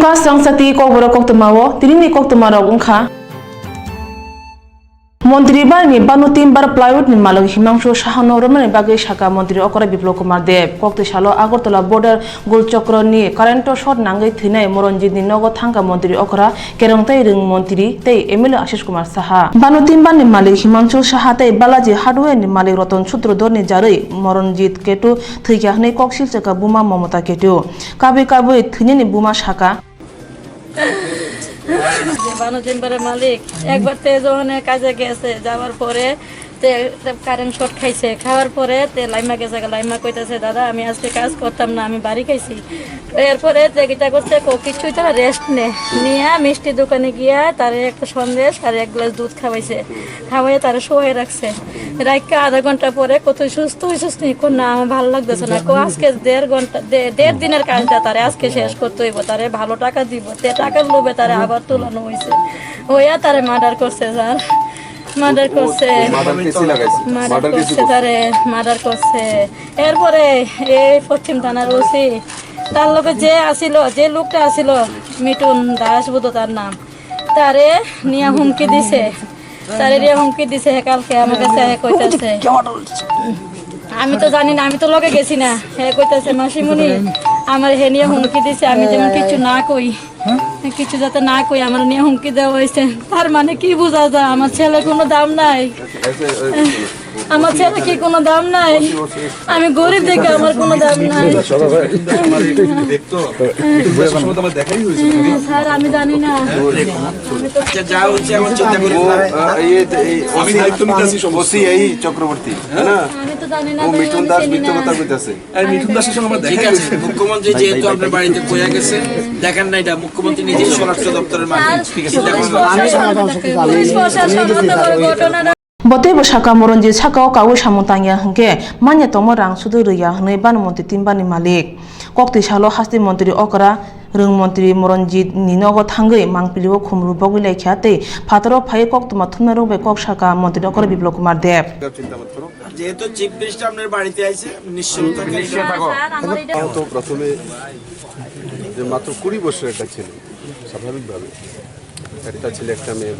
Ka sangsati ko boro kok tumawo tirini kok tumaro ungkha মন্ত্রী বাহিনী বানু তিনবার plywood নি মালক হিমাংশু সাহানো রমনে বাগে শাখা মন্ত্রী অকরা বিপ্লব কুমার দেব কক্তি সালো আগরতলা বর্ডার গোলচক্র নি কারেন্ট শট নাঙ্গাই থিনাই মরঞ্জিত নি নগ থাঙ্কা মন্ত্রী অকরা কেরংতাই রিং মন্ত্রী তেই এমএলএ আশিস কুমার সাহা বানু তিনবার নি মালিক হিমাংশু সাহা তেই বালাজি হার্ডওয়্যার নি মালিক রতন সূত্রধর নি জারই মরঞ্জিত কেটু থৈকা হনে ককশিল চাকা বুমা মমতা কেটু কাবে কাবে থিনে নি বুমা শাখা বানু চেম্বারের মালিক একবার যখন কাজে গেছে যাওয়ার পরে কারেন্ট শর্ট খাইছে খাওয়ার পরে লাইমা গেছে লাইমা কইতেছে দাদা আমি আজকে কাজ করতাম না আমি বাড়ি খাইছি এরপরে যেটা করছে কিছুই তারা রেস্ট নিয়ে মিষ্টি দোকানে গিয়া তার একটা সন্দেশ আর এক গ্লাস দুধ খাওয়াইছে খাওয়াই তারা শোয়ে রাখছে রাখকে আধা ঘন্টা পরে কত সুস্থ হয়েছিস না আমার ভালো লাগতেছে না আজকে দেড় দিনের কাজটা তারে আজকে শেষ করতে হইব তারে ভালো টাকা দিব টাকার লোভে তারে আবার তুলানো হয়েছে হইয়া তারে মার্ডার করছে স্যার মার্ডার করছে তারে মার্ডার করছে এরপরে এই পশ্চিম থানার ওসি তার লোকে যে লোকটা আসিল মিটুন দাস বোধ তার নাম তারে নিয়ে হুমকি দিছে কালকে আমার কাছে কইতাছে আমি তো জানি না আমি তো লগে গেছি না হে কইতাছে মাসিমুনি আমার হে নিয়ে হুমকি দিছে আমি যেমন কিছু না কই কিছু যাতে না কই আমার নিয়ে হুমকি দেওয়া হয়েছে তার মানে কি বোঝা যায় আমার ছেলে কোনো দাম নাই আমার ছেলে কি কোনো দাম নাই আমি গরিব দেখে আমার কোনো দাম নাই স্যার আমি জানি না চক্রবর্তী আমি তো জানি না মিঠুন দাস মিথ্যা কথা কইতাছে মিঠুন দাসের সঙ্গে আমরা দেখা গেছে মুখ্যমন্ত্রী যেহেতু আপনার বাড়িতে কইয়া গেছে দেখেন না এটা মুখ্যমন্ত্রী নিজেই স্বরাষ্ট্র দপ্তরের বতে বসাকা মরঞ্জি সাকাও কাউ সামতাঙ্গিয়া হংকে মান্য তম রাং সুদু রইয়া হনে বানমন্ত্রী তিনবানি মালিক কক্তি সালো হাস্তি মন্ত্রী অকরা রং মন্ত্রী মরঞ্জিত নিনগ থাঙ্গই মাংপিলিও খুমরু বগিলাই খ্যাতে ফাতর ফাই কক্তমা থুমনা রবে কক শাখা মন্ত্রী অকরা বিপ্লব কুমার দেব যেহেতু চিফ মিনিস্টার আপনার বাড়িতে আইছে নিশ্চয় থাকো প্রথমে যে মাত্র 20 বছর একটা ছেলে স্বাভাবিকভাবে একটা ছেলে একটা মেয়ে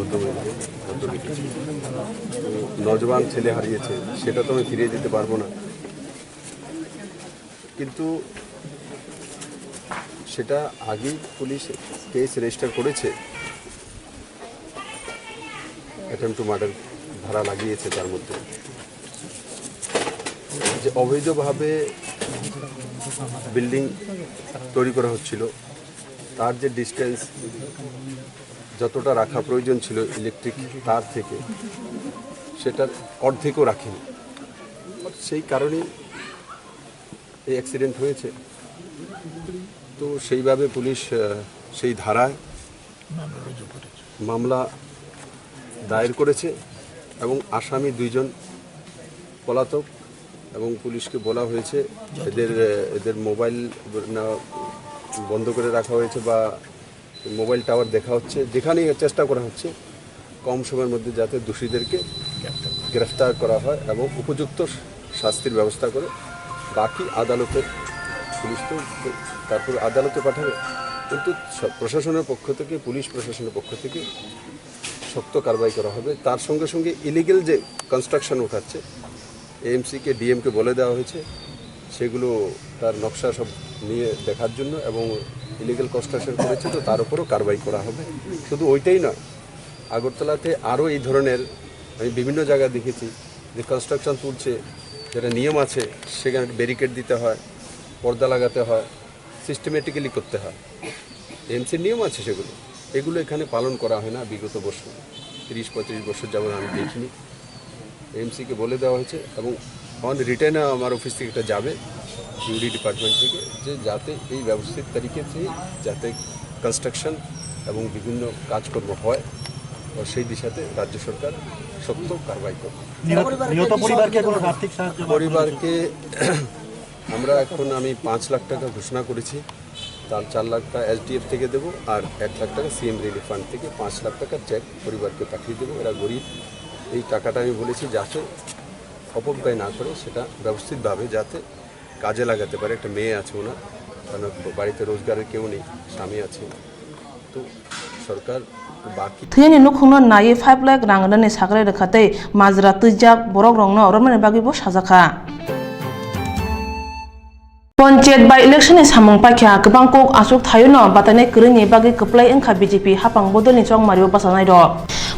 নজওয়ান ছেলে হারিয়েছে সেটা তো আমি ফিরিয়ে দিতে পারবো না কিন্তু সেটা আগেই পুলিশ কেস রেজিস্টার করেছে অ্যাটেম্পট টু মার্ডার ধারা লাগিয়েছে তার মধ্যে যে অবৈধভাবে বিল্ডিং তৈরি করা হচ্ছিল তার যে ডিস্টেন্স যতটা রাখা প্রয়োজন ছিল ইলেকট্রিক তার থেকে সেটার অর্ধেকও রাখেনি সেই কারণেই এই অ্যাক্সিডেন্ট হয়েছে তো সেইভাবে পুলিশ সেই ধারায় মামলা দায়ের করেছে এবং আসামি 2 জন পলাতক এবং পুলিশকে বলা হয়েছে এদের মোবাইল বন্ধ করে রাখা হয়েছে বা মোবাইল টাওয়ার দেখা হচ্ছে যেখানেই চেষ্টা করা হচ্ছে কম সময়ের মধ্যে যাতে দোষীদেরকে গ্রেফতার করা হয় এবং উপযুক্ত শাস্তির ব্যবস্থা করে বাকি আদালতের পুলিশ তো তারপর আদালতে পাঠাবে কিন্তু প্রশাসনের পক্ষ থেকে পুলিশ প্রশাসনের পক্ষ থেকে শক্ত কারবাই করা হবে তার সঙ্গে সঙ্গে ইলিগেল যে কনস্ট্রাকশন উঠাচ্ছে এএমসিকে ডিএমকে বলে দেওয়া হয়েছে সেগুলো তার নকশা সব নিয়ে দেখার জন্য এবং ইলিগেল কনস্ট্রাকশন করেছে তো তার উপরও কারবাই করা হবে শুধু ওইটাই নয় আগরতলাতে আরও এই ধরনের আমি বিভিন্ন জায়গায় দেখেছি যে কনস্ট্রাকশন তুলছে যেটা নিয়ম আছে সেখানে ব্যারিকেড দিতে হয় পর্দা লাগাতে হয় সিস্টেমেটিক্যালি করতে হয় এএমসির নিয়ম আছে এগুলো এখানে পালন করা হয় না বিগত বছর 30-35 বছর যেমন আমি দেখিনি এএমসিকে বলে দেওয়া হয়েছে এবং অন রিটার্নে আমার অফিস থেকে এটা যাবে ইউডি ডিপার্টমেন্ট থেকে যে যাতে এই ব্যবস্থিত তারিখেতে যাতে কনস্ট্রাকশন এবং বিভিন্ন কাজকর্ম হয় সেই দিশাতে রাজ্য সরকার শক্ত কারবাই করবে পরিবারকে আমরা এখন আমি 5 লাখ টাকা ঘোষণা করেছি তার 4 লাখ টাকা এসডিএফ থেকে দেবো আর 1 লাখ টাকা সিএম রিলিফ ফান্ড থেকে 5 লাখ টাকা চেক পরিবারকে পাঠিয়ে দেবো এরা গরিব এই টাকাটা আমি বলেছি যাতে অপব্যয় না করে সেটা ব্যবস্থিতভাবে যাতে কাজে লাগাতে পারে একটা মেয়ে আছে ওনার কারণ বাড়িতে রোজগারের কেউ নেই স্বামী আছে কিন্তু সরকার বাকি থিয়ানি নুখুংno naye 5 lakh rangani sakrai rekhatei majra tuijak borok rongno romani bagibo sajaka panchayat বা ইলেকশনে সামং পাইখা গোবাং কক আসুক থায়োনো বাতানে কৃনি বাগি কপ্লাই ওংখা বিজেপি হাপাং বদলनि চংমারিও বাসাनाय द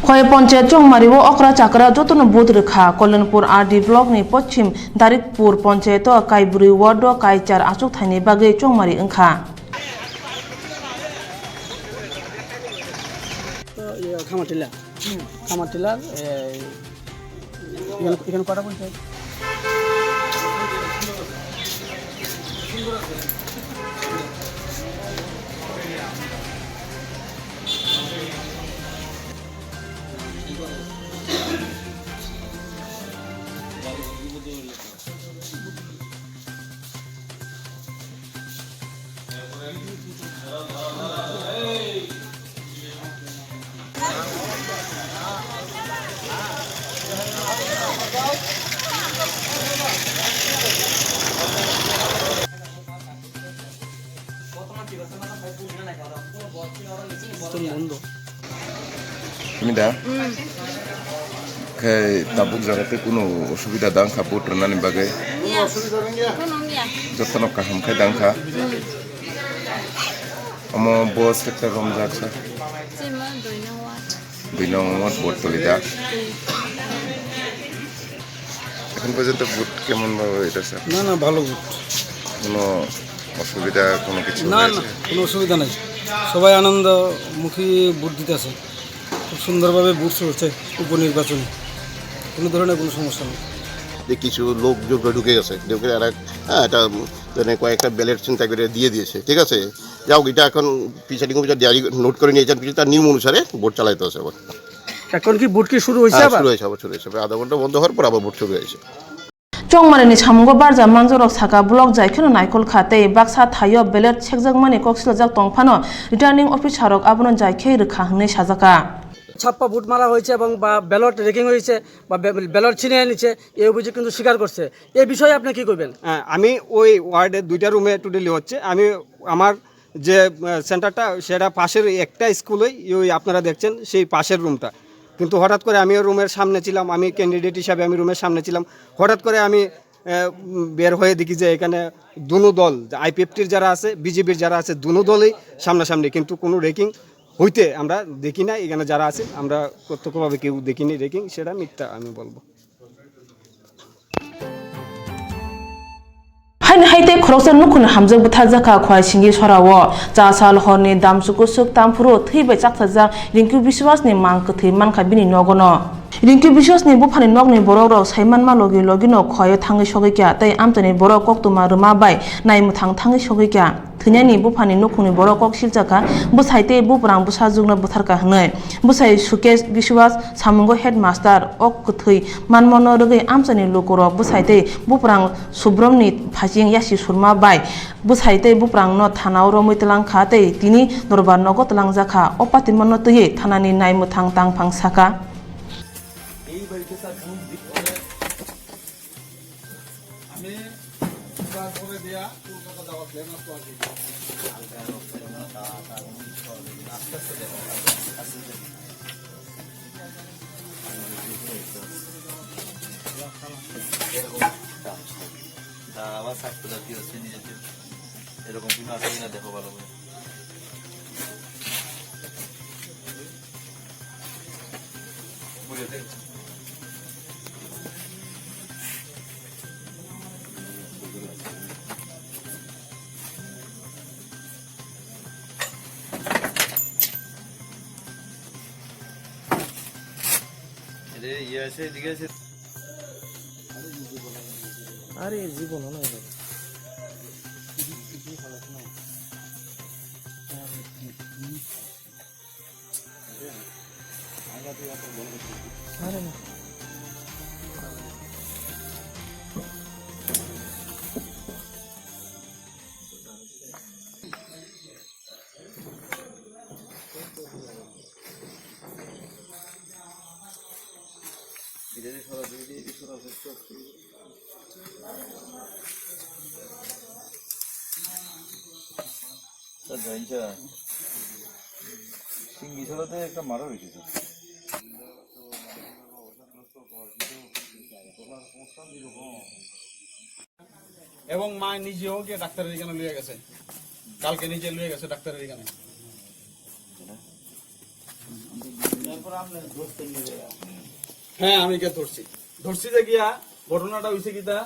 খয় পঞ্চায়েত চংমারিও অকরা চাকরা যতন বুধ রেখা কল্যাণপুর আরডি ব্লকনি পশ্চিম দারিকপুর পঞ্চায়েত কাইবুরি ওয়ার্ড কাইচার আসুক থাইনি বাগি চংমারি ওংখা খামারটিলার এখানে কটা panchayat Mida kai tabuk jagate kuno osubida dang kha putra nani bagai jotno kaham khai dang kha amo bos sector rom jaksa দুই নম্বর ভোট তলিদা এখন পর্যন্ত ভোট কেমন ভাবে এটা স্যার না না ভালো ভোট কোনো অসুবিধা কোনো কিছু না না কোনো অসুবিধা নাই সবাই আনন্দমুখী ভোট দিতেছে খুব সুন্দরভাবে ভোট চলছে উপনির্বাচনে কোনো ধরনের কোনো সমস্যা নেই যে কিছু লোক ঢুকে গেছে ঢুকে আর একটা মানে কয়েকটা ব্যালেট চিন্তা করে দিয়ে দিয়েছে ঠিক আছে যাও এটা এখন প্রিসাইডিং অফিসার জারি নোট করে নিয়েছেন পিছিয়ে তার নিয়ম অনুসারে ভোট চালাইতে হচ্ছে আবার এখন কি ভোট কি শুরু হয়েছে আবার শুরু হয়েছে আধা ঘন্টা বন্ধ হওয়ার পর আবার ভোট শুরু হয়েছে চংমারিনি সামঙ্গ বারজা মানজরক সাকা ব্লক জাইখেনো নাইকল খাতে বাক্সা থাইও বেলেট সেকজাকমানি কক্সিলজাক তংফানো রিটার্নিং অফিসারক আবনন জাইখে রেখা হংনে সাজাকা ছাপ্পা ভোট মারা হয়েছে এবং বা ব্যালট রেকিং হয়েছে বা ব্যালট ছিনিয়ে নিচ্ছে এই অভিযোগ কিন্তু স্বীকার করছে এই বিষয়ে আপনি কি করবেন হ্যাঁ আমি ওই ওয়ার্ডে 2টা রুমে টোটালি হচ্ছে আমি আমার যে সেন্টারটা সেটা পাশের একটা স্কুলেই ওই আপনারা দেখছেন সেই পাশের রুমটা কিন্তু হঠাৎ করে আমিও রুমের সামনে ছিলাম আমি ক্যান্ডিডেট হিসাবে আমি রুমের সামনে ছিলাম হঠাৎ করে আমি বের হয়ে দেখি যে এখানে দুনো দল আইপিএফটির যারা আছে বিজেপির যারা আছে দুনো দলই সামনাসামনি কিন্তু কোনো রেকিং হইতে আমরা দেখি না এখানে যারা আছে আমরা প্রত্যক্ষভাবে কেউ দেখিনি রেকিং সেটা মিথ্যা আমি বলবো হাইনি হাইতে খরকসা নুখুন হামজক বুথাজাকা খয় সিঙ্গি সরাও চাসাল হরনি দামসুকু সুক তামফুরু থৈবাই চাকথাজা রিঙ্কু বিশ্বাসনি মাংক থৈ মানখা বিনি নগনো রিঙ্কু বিশ্বাসনি বুফানি নগনি বরক রক সাইমানমা লগে লগিनो খয় थाङै सगैक्या तै आमतनि बरक कक्तुमा रुमाबाय नायमुथां थाङै सगैक्या थैनायनि बुफानि नुखुनि बरक कक सिलजाका बुसाइते बुपरां बुसाजुगनो बुथारका हनै बुसाइ सुकेश बिश्वास सामुंगो हेडमास्टार अक कथै मानमनो रगै आमचनि लोकरो बुसाइते बुपरां सुब्रमनि फाजिं यासि सुरमा बाय बुसाइते बुपरां न थानाव रमैतलां खातै तिनि दरबार नगतलां जाखा अपातिमनो तयै थानानि नायमुथां तांफां साका আবার স্বাস্থ্য জাতীয় শ্রেণী জাতীয় এরকম কোনো আছে কিনা দেখো ভালো করে ইয়ে আছে এদিকে আছে আরে জীবন না আরে না সিঙ্গিছড়াতে একটা মারা হয়েছে তো। এবং মা নিজেও গিয়ে ডাক্তারের এখানে লিয়ে গেছে, কালকে নিজে লিয়ে গেছে ডাক্তারের এখানে। হ্যাঁ আমি কে ধরছি যে গিয়া ঘটনাটা হয়েছে কিটা,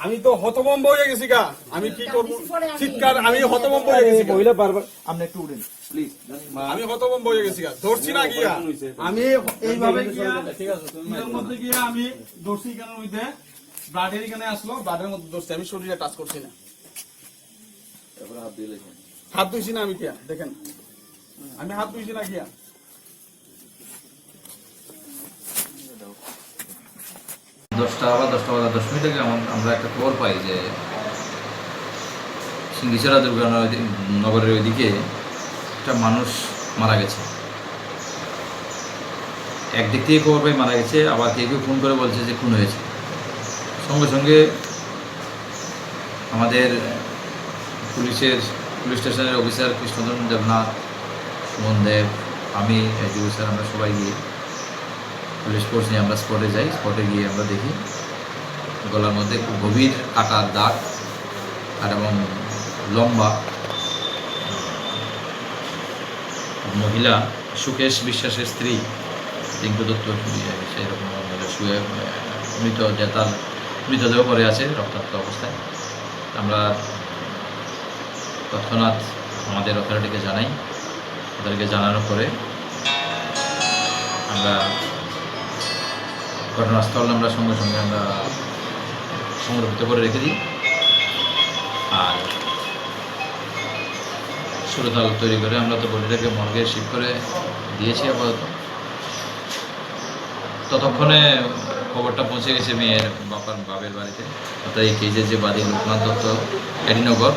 আমি তো হতভম্ব হয়ে গেছি গা, আমি কি করবো চিৎকার, আমি হতভম্ব হয়ে গেছি মহিলা বারবার, আপনি একটু উঠেন প্লিজ। আমি হতভম্ব হয়ে গেছি গা, ধরছি না গিয়া আমি এইভাবে গিয়া ঠিক আছে এর মধ্যে গিয়া আমি ধরছি কেন মধ্যে ব্লাডের এখানে আসলো, ব্লাডের মধ্যে ধরছি, আমি শরীরে টাচ করছি না, হাত ধুইছি না আমি গিয়া, দেখেন আমি হাত ধুইছি না গিয়া। দশটা বাজে 10 মিনিট আগে আমরা একটা খবর পাই যে সিঙ্গিছড়া দুর্গানগরের ওইদিকে একটা মানুষ মারা গেছে। একদিক থেকে খবর পাই মারা গেছে, আবার কেউ কেউ ফোন করে বলছে যে খুন হয়েছে। সঙ্গে সঙ্গে আমাদের পুলিশ স্টেশনের অফিসার কৃষ্ণধন দেবনাথ, সুমন দেব, আমি এসডিও স্যার, আমরা সবাই গিয়ে পুলিশ ফোর্স নিয়ে আমরা স্পটে যাই। স্পটে গিয়ে আমরা দেখি গলার মধ্যে খুব গভীর কাটার দাগ আর এবং লম্বা। মহিলা সুকেশ বিশ্বাসের স্ত্রী টিঙ্কু দত্ত সেরকম শুয়ে তার মৃতদেহ পড়ে আছে রক্তাক্ত অবস্থায়। আমরা তৎক্ষণাৎ আমাদের অথরিটিকে জানাই, ওদেরকে জানানোর পরে আমরা ঘটনাস্থল আমরা সঙ্গে সঙ্গে আমরা সংরক্ষিত করে রেখে দিই আর সুরতাল তৈরি করে আমরা তো বডিটাকে মর্গে শিফট করে দিয়েছি আপাতত। ততক্ষণে খবরটা পৌঁছে গেছে মেয়ের বাপের বাড়িতে, অর্থাৎ এই কেজের যে বাদী লোকনাথ দত্ত এডিনগর,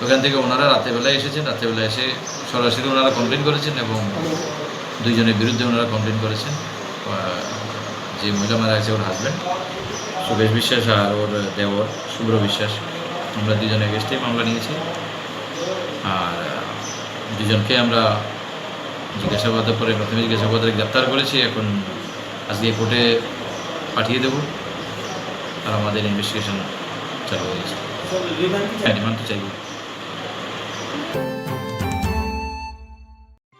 ওখান থেকে ওনারা রাত্রেবেলায় এসেছেন। রাত্রেবেলায় এসে সরাসরি ওনারা কমপ্লেন করেছেন এবং দুইজনের বিরুদ্ধে ওনারা কমপ্লেন করেছেন। যে মহিলা মারা গেছে ওর হাজব্যান্ড সুকেশ বিশ্বাস আর ওর দেবর শুভ্র বিশ্বাস, আমরা দুজনে এগেস্টেই মামলা নিয়েছি আর দুজনকে আমরা জিজ্ঞাসাবাদের পরে প্রাথমিক জিজ্ঞাসাবাদে গ্রেপ্তার করেছি। এখন আজকে কোর্টে পাঠিয়ে দেব আর আমাদের ইনভেস্টিগেশন চালু হয়ে গেছে। হ্যাঁ, রিমান্ড চাইব।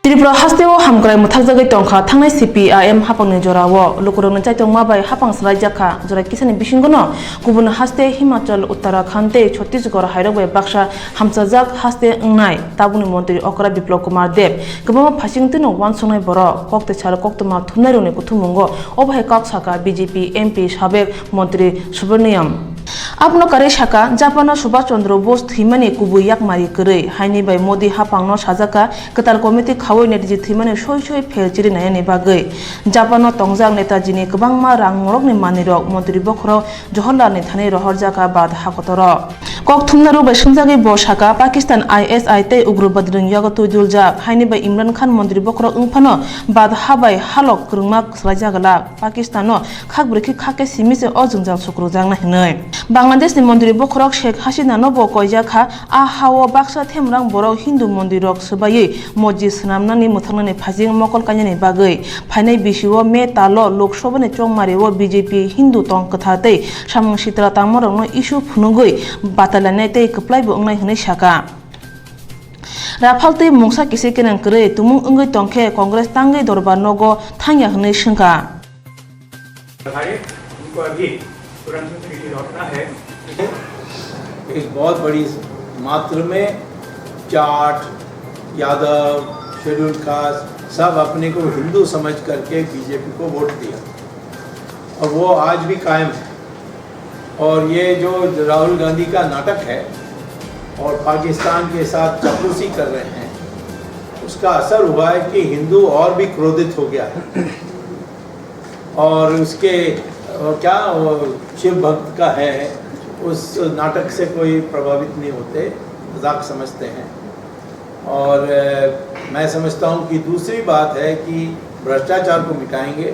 त्रिपुरा हास्तेओ हामग्राय मुथाकजागै तंखा थांनाय CPIM हापांनि जराओ लुकुरंनि चाइतं माबाय हापांसराय जाखा जरा किसानि बिसिंगनो गुबुन हास्ते हिमाचल उत्तराखंड ते छत्तीसगढ़ हायरगबाय बाक्सा हामसाजाक हास्ते अंगनाय ताबुनि मन्त्रि अकरा बिप्लव कुमार देव गोबां फासिंतिनो वानसंनाय बर कक्ते छाल कक्तमा थुमनायरनि कुथुमुंगो अबहाय काकसाका BJP MP साबेक मन्त्रि सुब्रनियम आपनो करे शाखा जापान सुभाष चंद्र बोस थैमानि कुबु याकमारि गरै हाइनि बाय मोदी हापांनो साजाका कतार कमिटि खावै नेताजी थैमानि सय सय फेलचिरि नायनि बागै जापान तंजाक नेताजीनि गोबांमा रांमरकनि मानिरक मन्त्रि बखराव जवाहरलालनि थानै रहर जाका बाद हाकतर कक थुमनारु बाय सुमजागै ब शाखा पाकिस्तान ISI तै उग्रवादी रंयाग तुजुल जाक हाइनि बाय इमरान खान मन्त्रि बखराव उंफानो बाद हाबाय हालक ग्रुंमा सलायजागला पाकिस्तानो खाकब्रखि खाके सिमिसे अजुंजाल सुक्रुजांना हिनै बांग्लादेशनि मन्दिर बखरक शेख हासिना नबो कयजाखा आहाओ बाक्सा थेमरां बरक हिन्दू मन्दिरक सबायै मस्जिद सनामनानि मुथांनानि फाजिं मकल कान्यानि बागै फाइनाय बिसिओ मे तालो लोकसभानि चंमारिओ BJP हिन्दू तं कथातै सामं सित्रा तामरंनो इस्यु फुनुगै बातालायनाय तै कप्लायबो अंनाय हनै शाखा राफालतै मुंसा किसे केनां करै तुमुं अंगै तंखे कांग्रेस तांगै दरबार नगो थांया हनै शंका एक बहुत बड़ी मात्रा में जाट यादव शेड्यूल कास्ट सब अपने को हिंदू समझ करके बीजेपी को वोट दिया और वो आज भी कायम है। और ये जो राहुल गांधी का नाटक है और पाकिस्तान के साथ चपलूसी कर रहे हैं उसका असर हुआ है कि हिंदू और भी क्रोधित हो गया है और उसके क्या शिव भक्त का है उस नाटक से कोई प्रभावित नहीं होते, मजाक समझते हैं। और मैं समझता हूँ कि दूसरी बात है कि भ्रष्टाचार को मिटाएंगे।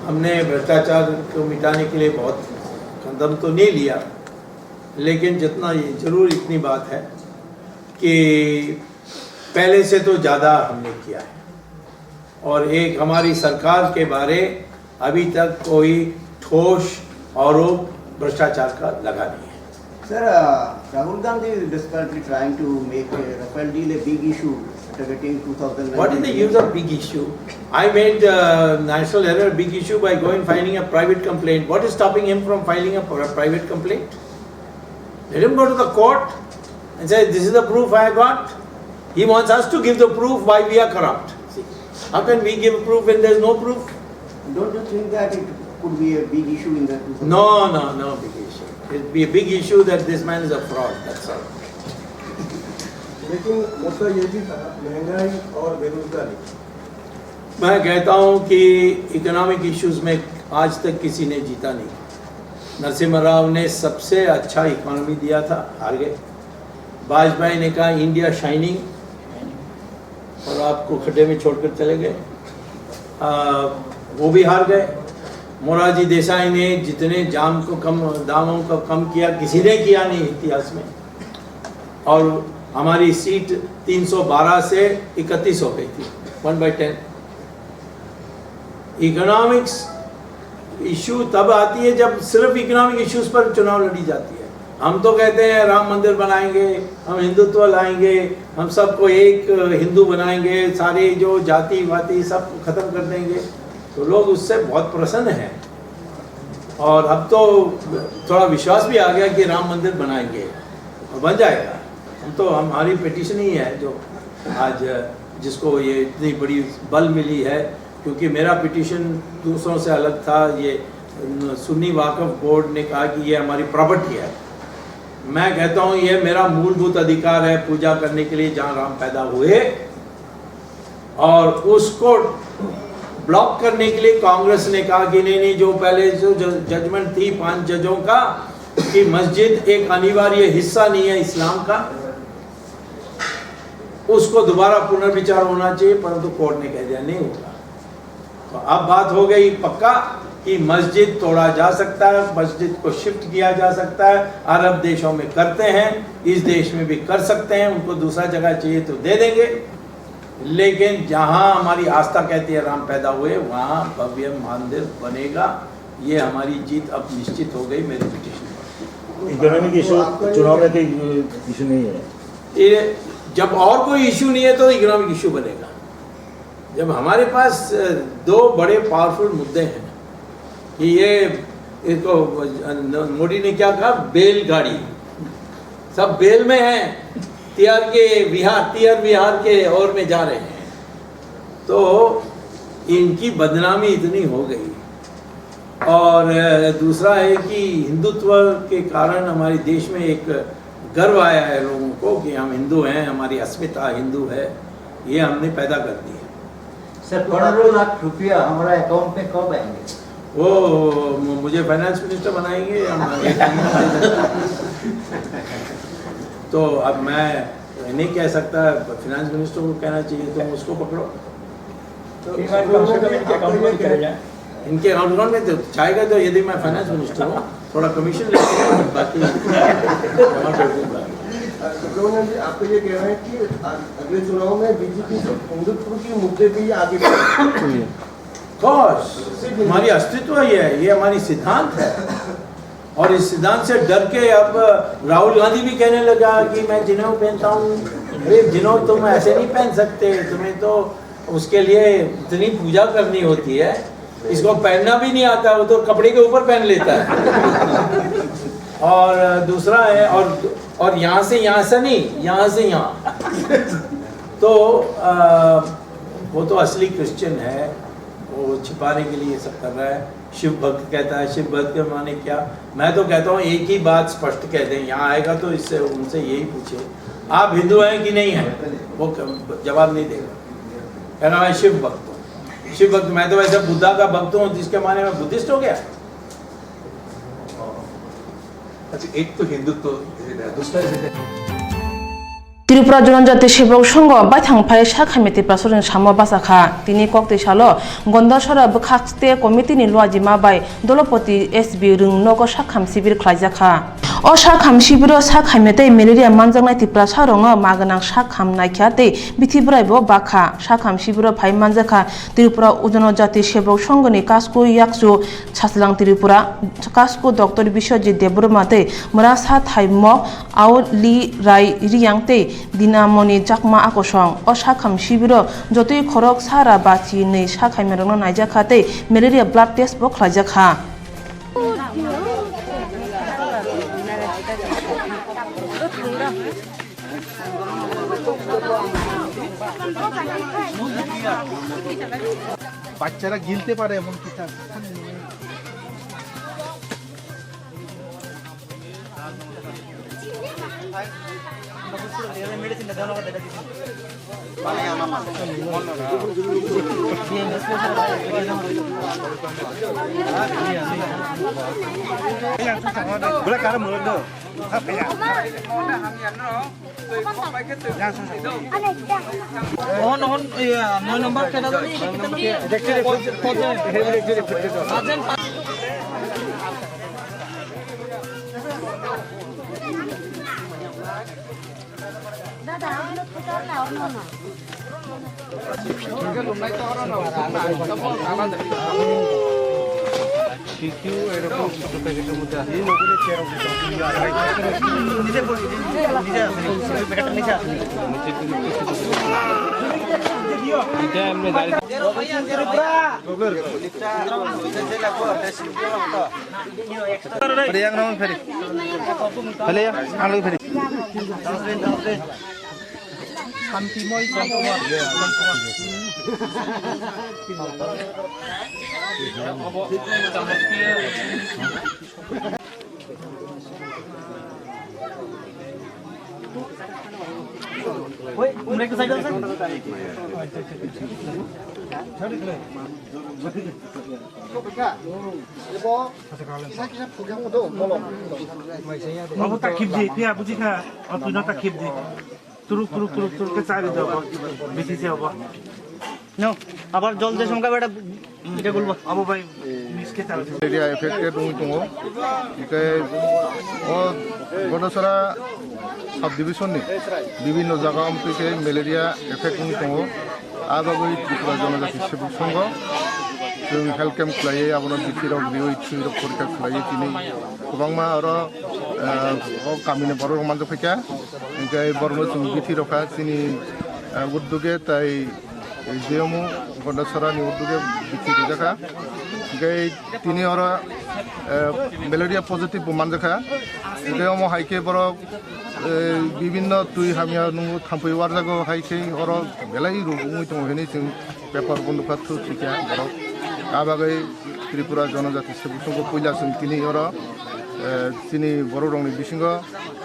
हमने भ्रष्टाचार को मिटाने के लिए बहुत कदम तो नहीं लिया, लेकिन जितना जरूर इतनी बात है कि पहले से तो ज़्यादा हमने किया है। और एक हमारी सरकार के बारे अभी तक कोई ठोस आरोप भ्रष्टाचार का लगा नहीं है। Sir, Rahul Gandhi is desperately trying to make Rafale deal a big issue, targeting 2019. What is the use of big issue? I made national error a big issue by going filing a private complaint. What is stopping him from filing a private complaint? Let him go to the court and say, this is the proof I got. He wants us to give the proof why we are corrupt. See, how can we give proof when there is no proof? Don't you think that it could be a big issue in the 2019? No big issue. It will be a big issue that this man is a fraud, that's all. लेकिन मुद्दा ये भी था महंगाई और बेरोजगारी। मैं कहता हूँ कि इकोनॉमिक इश्यूज में आज तक किसी ने जीता नहीं। नरसिम्हा राव ने सबसे अच्छा इकोनॉमी दिया था, हार गए। वाजपेयी ने कहा इंडिया शाइनिंग, और आपको खड्डे में छोड़कर चले गए, वो भी हार गए। मोरारजी देसाई ने जितने दामों को कम किया, किसी ने किया नहीं इतिहास में, और हमारी सीट 312 से 31 हो गई थी, 1/10। इकोनॉमिक्स इशू तब आती है जब सिर्फ इकोनॉमिक इश्यूज पर चुनाव लड़ी जाती है। हम तो कहते हैं राम मंदिर बनाएंगे, हम हिंदुत्व लाएंगे, हम सबको एक हिंदू बनाएंगे, सारे जो जाति वाति सब खत्म कर देंगे, तो लोग उससे बहुत प्रसन्न हैं। और अब तो थोड़ा विश्वास भी आ गया कि राम मंदिर बनाएंगे और बन जाएगा। हम तो हमारी पिटीशन ही है जो आज जिसको ये इतनी बड़ी बल मिली है, क्योंकि मेरा पिटीशन दूसरों से अलग था। ये सुन्नी वाकफ बोर्ड ने कहा कि ये हमारी प्रॉपर्टी है। मैं कहता हूँ ये मेरा मूलभूत अधिकार है पूजा करने के लिए जहाँ राम पैदा हुए, और उसको ब्लॉक करने के लिए कांग्रेस ने कहा कि नहीं, जो पहले जो जजमेंट थी 5 जजों का कि मस्जिद एक अनिवार्य हिस्सा नहीं है इस्लाम का, उसको दोबारा पुनर्विचार होना चाहिए, परंतु कोर्ट ने कह दिया नहीं होगा। तो अब बात हो गई पक्का कि मस्जिद तोड़ा जा सकता है, मस्जिद को शिफ्ट किया जा सकता है। अरब देशों में करते हैं, इस देश में भी कर सकते हैं। उनको दूसरा जगह चाहिए तो दे देंगे, लेकिन जहां हमारी आस्था कहती है राम पैदा हुए, वहां भव्य मंदिर बनेगा। ये हमारी जीत अब निश्चित हो गई मेरे पिटीशन पर। इकोनॉमिक इशू चुनाव में कोई इशू नहीं है। ये जब और कोई इशू नहीं है तो इकोनॉमिक इशू बनेगा। जब हमारे पास 2 बड़े पावरफुल मुद्दे हैं कि ये इसको मोदी ने क्या कहा, बेलगाड़ी, सब बेल में हैं, तिहाड़ विहार के ओर में जा रहे हैं, तो इनकी बदनामी इतनी हो गई। और दूसरा है कि हिंदुत्व के कारण हमारे देश में एक गर्व आया है लोगों को कि हम हिंदू हैं, हमारी अस्मिता हिंदू है, ये हमने पैदा कर दी है। सर 15 लाख रुपया हमारा अकाउंट में कब आएंगे? वो मुझे फाइनेंस मिनिस्टर बनाएंगे तो अब मैं नहीं कह सकता, फाइनेंस मिनिस्टर को कहना चाहिए, तो उसको पकड़ो। तो इनके अकाउंट में तो चाहेगा, तो यदि मैं फाइनेंस मिनिस्टर हूँ थोड़ा कमीशन लेंगे, बाकी आपको ये कह रहे हैं कि अगले चुनाव में बीजेपी हिंदुत्व के मुद्दे पे आगे हमारी अस्तित्व ये हमारी सिद्धांत है, और इस सिद्धांत से डर के अब राहुल गांधी भी कहने लगा कि मैं जिनेऊ पहनता हूँ। अरे जिनेऊ तुम ऐसे नहीं पहन सकते, तुम्हें तो उसके लिए इतनी पूजा करनी होती है, इसको पहनना भी नहीं आता, वो तो कपड़े के ऊपर पहन लेता है। और दूसरा है, और यहाँ से नहीं, यहाँ से यहाँ तो वो तो असली क्रिश्चियन है, वो छिपाने के लिए ये सब कर रहा है। शिव भक्त कहता है, शिव भक्त के माने क्या? मैं तो कहता हूँ एक ही बात स्पष्ट कह दें, यहाँ आएगा तो इससे उनसे यही पूछे आप हिंदू हैं कि नहीं हैं, वो जवाब नहीं देगा, कहना मैं शिव भक्त हूँ। शिव भक्त, मैं तो वैसे बुद्धा का भक्त हूँ, जिसके माने में बुद्धिस्ट हो गया। अच्छा, एक तो हिंदुत्व, दूसरा त्रिपुरा जनजाति सेवक संघ बायथांफाय शाखा मिथिफ्रासरजों सामो बासाखा तिनि कक्तिसालो गन्धसरा बखाक्सते कमिटिनि लुआजिमा बाय दलपति एसबि रुंनगो साखाम शिबिर ख्लायजाखा O Shakham Shibiro Sakhamete Malaria Manjang Tipra Sarongo Maganang Shakham Naikate Bitibraibo Baka Shakham Shibiro Pai Manjaka Tripura Ujono Jati Shebok Shongoni Kasko Yaksu Chaslang Tripura Kasko Dr. Bishoji Debromate Murasa Thaimo Au Li Rai Riyangte Dinamoni Jakma Akosong O Shakham Shibiro Jotui Korok Sara Bati Ne Shakhamerono Naijakate Malaria Blood Test Boklajaka বাচ্চারা গিলতে পারে এমন কিছু আবার জল যে সংখ্যা বেটা এটা বলবো আবু ভাই মিসকে চালাতে মেলেরিয়া এফেক্টেড দङ ओमफ्राय गडसरा साब डिभिजननि বিভিন্ন জায়গা থেকে মেলেরিয়া এফেক্ট दङ आबाबै त्रिपुरा जनजाति सेबक संघ जों हेल्थ केम्प खालायो आबाद बिथिराव बियो थुइरक परीक्षा खालायो दिनै गोबांमा आरो गामिनि बर' मानसि फैका ओमफ्राय बर'नो जों बिथिरावखा जोंनि उद्योगे ताइ जेमु गडसरानि उद्योगे बिथिरि जाखा ओमफ्राय दिनै आरो मेलेरिया पजिटिभ मानजाखा ओमफ्राय अमा हाइके बर' বিভিন্ন তুই হামিয়া নুঙ্গু থাম্পই ওয়ারজাগো হাইকে অর বেলাই রুগুই দङ হেনি जों पेपर बन्दखा थु थिका बर' आबागै त्रिपुरा जनजाति सेबक संघ पयला जों दिनै अर दिनै बर' रंनि बिसिंग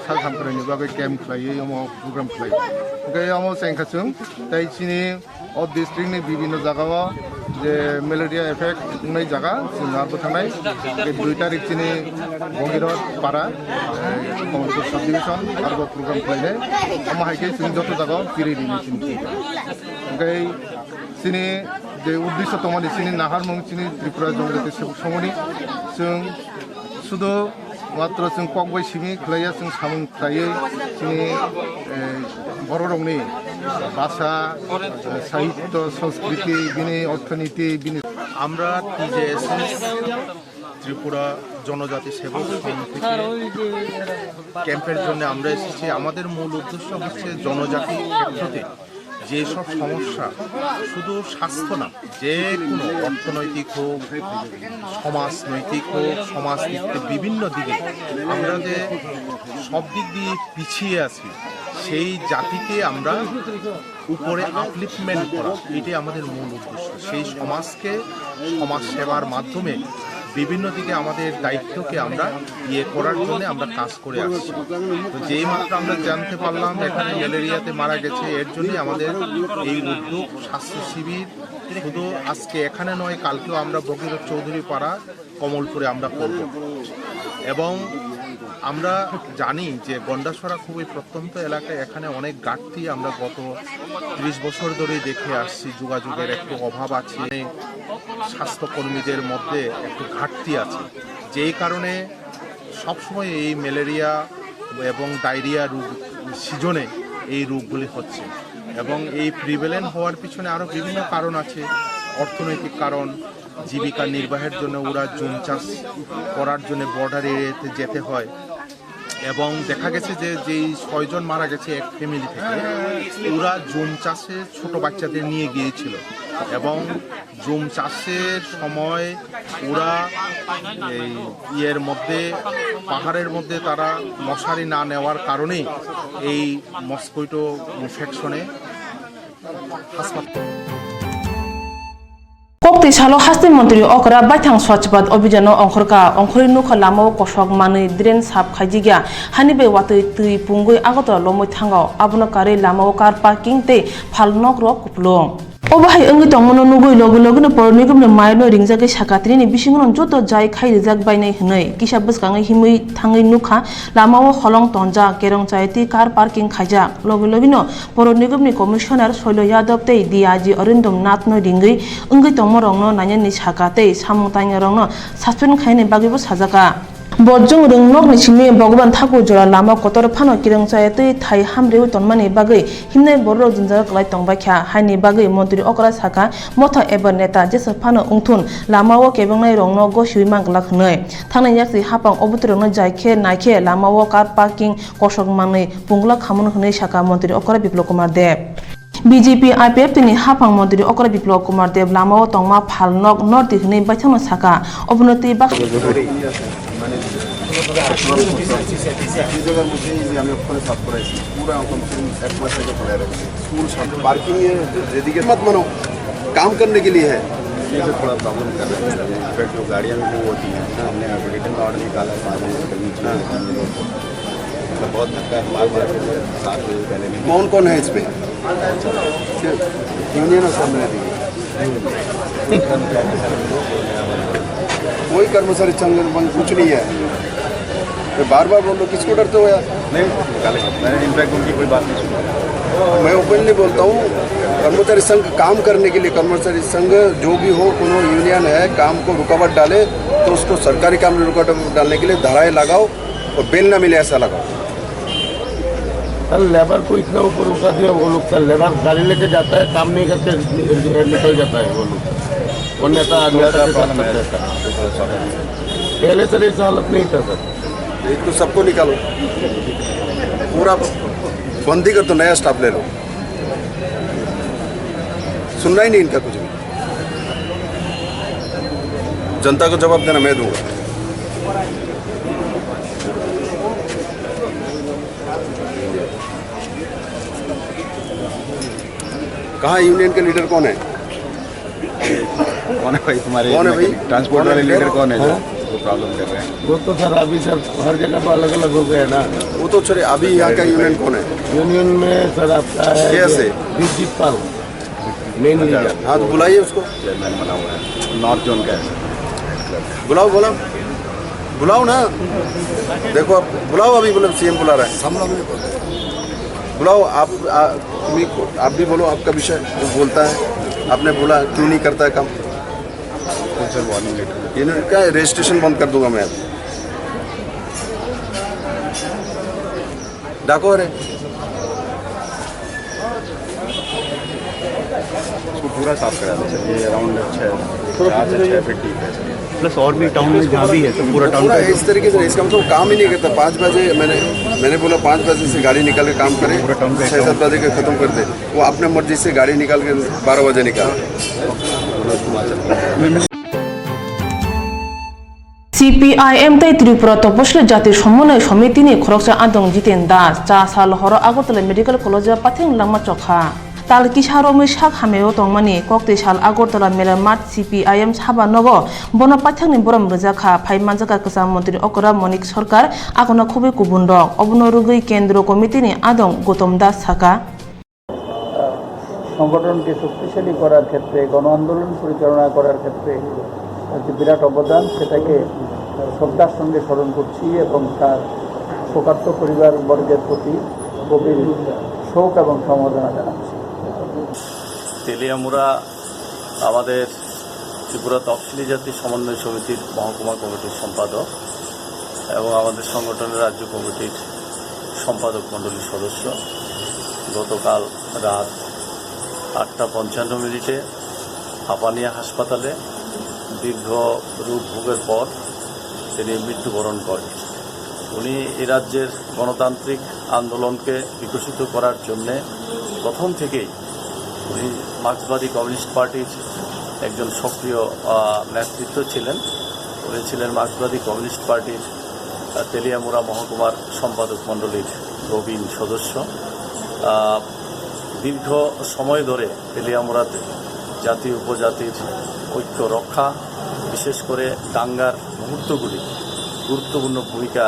सालखामफोरनि बागै केम्प खालायो अमाव प्रग्राम खालायो ओमफ्राय अमाव सेंखाजों ताइ दिनै अ डिस्ट्रिक्टनि বিভিন্ন জায়গাও যে মেলেরিয়া এফেক্ট बुंनाय জায়গা जों आरो थांनाय 2 तारिख दिनै बगिरत पारा कमलपुर सब डिभिजन आरो प्रग्राम खालायनाय अमा हाइके जों जत জায়গাও फिरिदिनि दिनै ओमफ्राय दिनै जे उद्देश्य दङ दिनै नाहार मुं दिनै त्रिपुरा जनजाति सेबक संघनि जों শুধু मात्र जों ककबाय सिमी खालाया जों सामुं खालायो जोंनि बर' रंनि भाषा साहित्य संस्कृति बिनि अर्थनीति बिनि আমরা টিজেএসএস ত্রিপুরা জনজাতি সেবক সংঘ থেকে ক্যাম্পের জন্য আমরা এসেছি আমাদের মূল উদ্দেশ্য হচ্ছে জনজাতি ক্ষেত্রতে যেসব সমস্যা শুধু স্বাস্থ্য না যে কোনো অর্থনৈতিক হোক সমাজনৈতিক হোক সমাজনীতিতে বিভিন্ন দিকে আমরা যে সব দিক দিয়ে পিছিয়ে আছি সেই জাতিকে আমরা উপরে আপলিফমেন্ট করা এটাই আমাদের মূল উদ্দেশ্য সেই সমাজকে সমাজ সেবার মাধ্যমে বিভিন্ন দিকে আমাদের দায়িত্বকে আমরা করার জন্য আমরা কাজ করে আসছি তো যেই মাত্র আমরা জানতে পারলাম এখানে ম্যালেরিয়াতে মারা গেছে এর জন্য আমাদের এই উদ্যোগ স্বাস্থ্য শিবির শুধু আজকে এখানে নয় কালকেও আমরা ভগীরথ চৌধুরী পাড়া কমলপুরে আমরা করব এবং আমরা জানি যে গন্ডাছড়া খুবই প্রত্যন্ত এলাকায় এখানে অনেক ঘাটতি আমরা গত 30 বছর ধরেই দেখে আসছি যোগাযোগের একটু অভাব আছে স্বাস্থ্যকর্মীদের মধ্যে একটু ঘাটতি আছে যেই কারণে সবসময় এই ম্যালেরিয়া এবং ডায়রিয়া রোগ সিজনে এই রোগগুলি হচ্ছে এবং এই প্রিভেলেন্ট হওয়ার পিছনে আরও বিভিন্ন কারণ আছে। অর্থনৈতিক কারণ, জীবিকা নির্বাহের জন্য ওরা জুম চাষ করার জন্য বর্ডার এরিয়াতে যেতে হয় এবং দেখা গেছে যে যেই 6 জন মারা গেছে এক ফ্যামিলি থেকে, ওরা জুম চাষে ছোট বাচ্চাদের নিয়ে গিয়েছিল এবং জুম চাষের সময় ওরা এই ইয়ের মধ্যে পাহাড়ের মধ্যে তারা মশারি না নেওয়ার কারণেই এই মস্কুইটো ইনফেকশনে হাসপাতাল। kokti salo hasti mantri okra baithang swachhbat abhijano ongkhorka ongkhori nukha lamo kosok mani drain sap khaijigya hanibe watui tui pungui agotala lomoi thangao abono kare lamo car parking te phalnok rok kuplong obahai ongi tongmono nugui logo logo por nigum ne maino ringjage sakatri ni bisingon joto jai khai rijak bainai hnai kisa bwskangai himui thangai nukha lamao holong tonja kerong chaiti car parking khaijak logo logino por nigum ni commissioner soilo yadav tei diaji arindom nath no ringui ongi tongmorong no nanyani sakate samung taingrong no suspend khaine bagibo sajaka Bojong ringnok ni simi Bhagwan Thakur jora lama kotor phano kirang chayati thai hamreu tonmani bagai himnai borro jinjar klai tongbakha haini bagai mantri okra saka motha ever neta jesa phano ungthun lama o kebangnai rongno go shuimang lakhnai thangnai yasi hapang obutrong no jaikhe naikhe lama o car parking kosok manai pungla khamun hnai saka mantri okra Biplop Kumar Dev BJP IPF tini hapang mantri okra Biplop Kumar Dev lama o tongma phalnok north hnai baithama saka obnoti bak parking यदि मत मानो काम करने के लिए है, ये से थोड़ा प्रॉब्लम कर रहे हैं। इनफैक्ट जो गाड़ियाँ में वो होती हैं, हमने रिटर्न ऑर्डर निकाला मतलब बहुत धक्का मार साथ पहले में। कौन कौन है इस पे? यूनियन और सामने कोई कर्मचारी संगठन कुछ नहीं है। बार बार बोल लो, किसको डरते हो यार? नहीं, मैंने इनफैक्ट उनकी कोई बात नहीं सुनी। मैं ओपनली बोलता हूँ, कर्मचारी संघ काम करने के लिए, कर्मचारी संघ जो भी हो, कोनो यूनियन है, काम को रुकावट डाले तो उसको सरकारी काम में रुकावट डालने के लिए धाराएं लगाओ और बेल ना मिले ऐसा लगाओ। सर लेबर को इतना ऊपर उठा दिया वो लोग, सर लेबर गाड़ी लेके जाता है, काम नहीं करके निकल जाता है वो लोग। वो नेता पहले सर ऐसा हालत नहीं था सर। एक तो सबको निकालो, पूरा बंदी कर दो, नया स्टाफ ले लो। सुनना ही नहीं इनका कुछ भी। जनता को जवाब देना मैं दूंगा। कहाँ यूनियन के लीडर कौन है? कौन है भाई तुम्हारे? कौन है भाई? ट्रांसपोर्ट वाले लीडर कौन है? वो प्रॉब्लम कर रहे हैं वो तो सर अभी सर हर जगह तो अलग अलग हो गए ना। वो तो चले, अभी यहाँ का यूनियन कौन है? यूनियन में सर आपका है कैसे? बीजेपी पाल मेन लीडर। हाँ तो बुलाइए उसको। चेयरमैन बना हुआ है, नॉर्थ जोन का है। बुलाओ बुलाओ बुलाओ ना, देखो आप बुलाओ, अभी बोलो सीएम बुला रहा है, बुलाओ। आप भी बोलो आपका विषय, वो बोलता है, आपने बोला क्यों नहीं करता है काम? सर वार्निंग लेटर इनका रजिस्ट्रेशन बंद कर दूंगा मैं। डाको रे उसको पूरा साफ करा दो सर। ये अराउंड 6 फीट डीप है प्लस और भी टाउन में जहाँ भी है तो पूरा टाउन इस तरीके से इसका मतलब काम ही नहीं करता। 5 बजे मैंने बोला 5 बजे से गाड़ी निकाल के काम करे, 6-7 बजे के खत्म कर दे। वो अपने मर्जी से गाड़ी निकाल के 12 बजे निकाल। CPIM tei Tripura Topashla Jati Shomone Shomiti ni Khoroksa Adong Jiten Das Cha Sal Horo Agotala Medical College Pathing Lama Chokha Tal Kisharo Mishak Hameo Tongmani Kokti Shal Agotala Melamat CPIM Saba Nogo Bona Pathang ni Boram Rajaka Pai Manjaka Kasa Montri Okra Monik Sorkar Akona Khobe Kubundok Obno Rugui Kendro Committee ni Adong Gotom Das Saka সংগঠনকে শক্তিশালী করার ক্ষেত্রে, গণ আন্দোলন পরিচালনা করার ক্ষেত্রে একটি বিরাট অবদান, সেটাকে শ্রদ্ধার সঙ্গে স্মরণ করছি এবং তার শোকার্ত পরিবারবর্গের প্রতি গভীর শোক এবং সমবেদনা জানাচ্ছি। তেলিয়ামুড়া আমাদের ত্রিপুরা তফসিলি জাতি সমন্বয় সমিতির মহকুমা কমিটির সম্পাদক। এবং আমাদের সংগঠনের রাজ্য কমিটির সম্পাদক মণ্ডলীর সদস্য গতকাল রাত 8:55 হাপানিয়া হাসপাতালে দীর্ঘ রোগ ভোগের পর তিনি মৃত্যুবরণ করেন। উনি এ রাজ্যের গণতান্ত্রিক আন্দোলনকে বিকশিত করার জন্যে প্রথম থেকেই উনি মার্ক্সবাদী কমিউনিস্ট পার্টির একজন সক্রিয় নেতৃত্ব ছিলেন। উনি ছিলেন মার্ক্সবাদী কমিউনিস্ট পার্টির তেলিয়ামুড়া মহকুমার সম্পাদক মণ্ডলীর প্রবীণ সদস্য। দীর্ঘ সময় ধরে তেলিয়ামুড়াতে জাতি উপজাতির ঐক্য রক্ষা, বিশেষ করে দাঙ্গার মুহূর্তগুলি গুরুত্বপূর্ণ ভূমিকা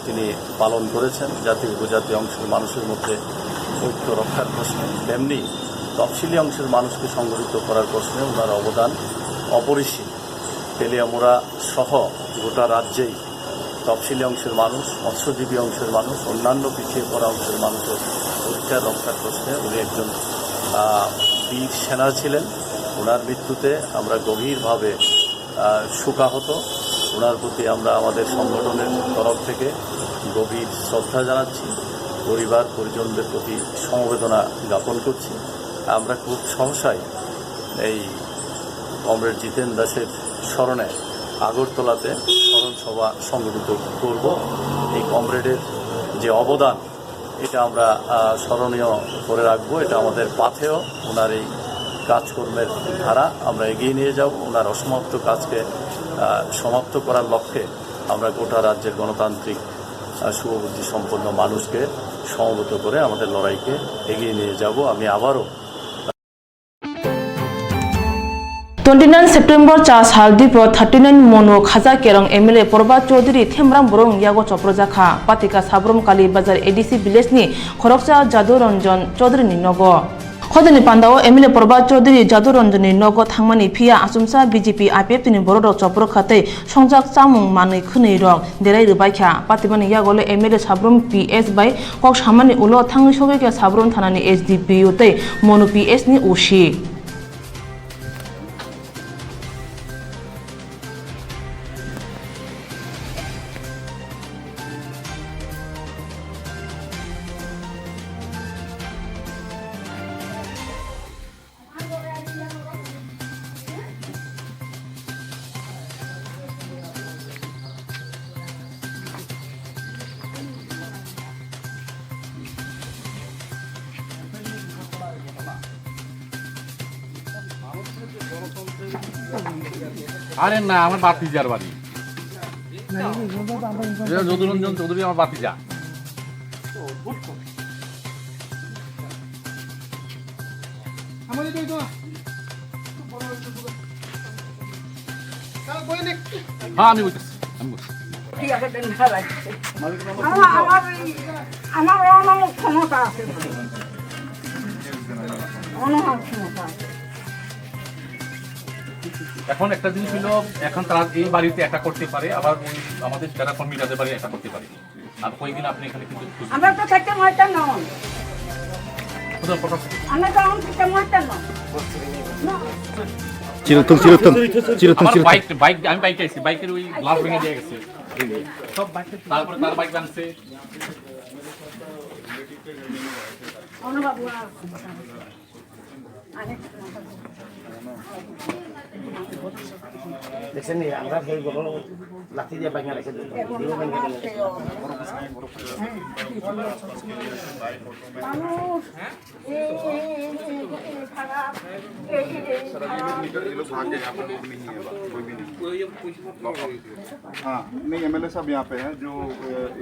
তিনি পালন করেছেন। জাতি উপজাতি অংশের মানুষের মধ্যে ঐক্য রক্ষার প্রশ্নে, তেমনি তফসিলি অংশের মানুষকে সংগঠিত করার প্রশ্নে ওনার অবদান অপরিসীম। তেলিয়ামুড়া সহ গোটা রাজ্যেই তফসিলি অংশের মানুষ, মৎস্যজীবী অংশের মানুষ, অন্যান্য পিছিয়ে পড়া অংশের মানুষের অধিকার রক্ষার প্রশ্নে উনি একজন বীর সেনা ছিলেন। ওনার মৃত্যুতে আমরা গভীরভাবে শোকাহত। ওনার প্রতি আমরা আমাদের সংগঠনের তরফ থেকে গভীর শ্রদ্ধা জানাচ্ছি, পরিবার পরিজনদের প্রতি সমবেদনা জ্ঞাপন করছি। আমরা খুব সহসাই এই কমরেড জিতেন দাসের স্মরণে আগরতলাতে স্মরণ সভা সংগঠিত করব। এই কমরেডের যে অবদান এটা আমরা স্মরণীয় করে রাখবো। এটা আমাদের পাথেয়। ওনার এই কাজকর্মের ধারা আমরা এগিয়ে নিয়ে যাব। ওনার অসমাপ্ত কাজকে সমাপ্ত করার লক্ষ্যে আমরা গোটা রাজ্যের গণতান্ত্রিক শুভবুদ্ধি সম্পন্ন মানুষকে সমবেত করে আমাদের লড়াইকে এগিয়ে নিয়ে যাব। আমি আবারও 29 सेप्टेम्बर चास हालदीप 39 मनो खाजा केरंग एमएलए प्रभात चौधरी थेमराम बरं यागो चप्रजाखा पातिका साब्रम काली बाजार एडीसी विलेजनि खरकसा जादु रंजन चौधरी नि नगो खदनि पान्दाओ एमएलए प्रभात चौधरी जादु रंजन नि नगो थांमानि फिया आसुमसा बीजेपी आईपीएफ नि बरद चप्र खाते संजाक चामुं मानै खनै रक देराय रबायखा पातिमानि यागोले एमएलए साब्रम पीएस बाय कक सामानि उलो थांनि सगैके साब्रम थानानि एसडीपीओ तै मनु पीएस नि उसी আরে না, আমার বাতিজার বাড়ি যদুরঞ্জন চৌধুরী, আমার বাতিজা। হ্যাঁ আমি বলতেছি, আমার ক্ষমতা আছে, ক্ষমতা। এখন একটা জিনিস হলো, এখন তারা এই বাড়িতে একটা করতে পারে, আবার ওই আমাদের যারা কর্মীদের বাড়ি একটা করতে পারে। আর কয়েকদিন আপনি এখানে কিন্তু আমরা তো থাকতে মারতাম না, আমরা তো এখন থাকতে মারতাম না। আমি বাইক আইছি, বাইকের ওই গ্লাস ভেঙে দিয়ে গেছে সব বাইক, তারপরে তার বাইক আনছে। দেখছেন আমরা সেই গরম লাঠি দিয়ে ভাঙা রেখে हाँ नहीं एमएलए साहब यहाँ पे हैं, जो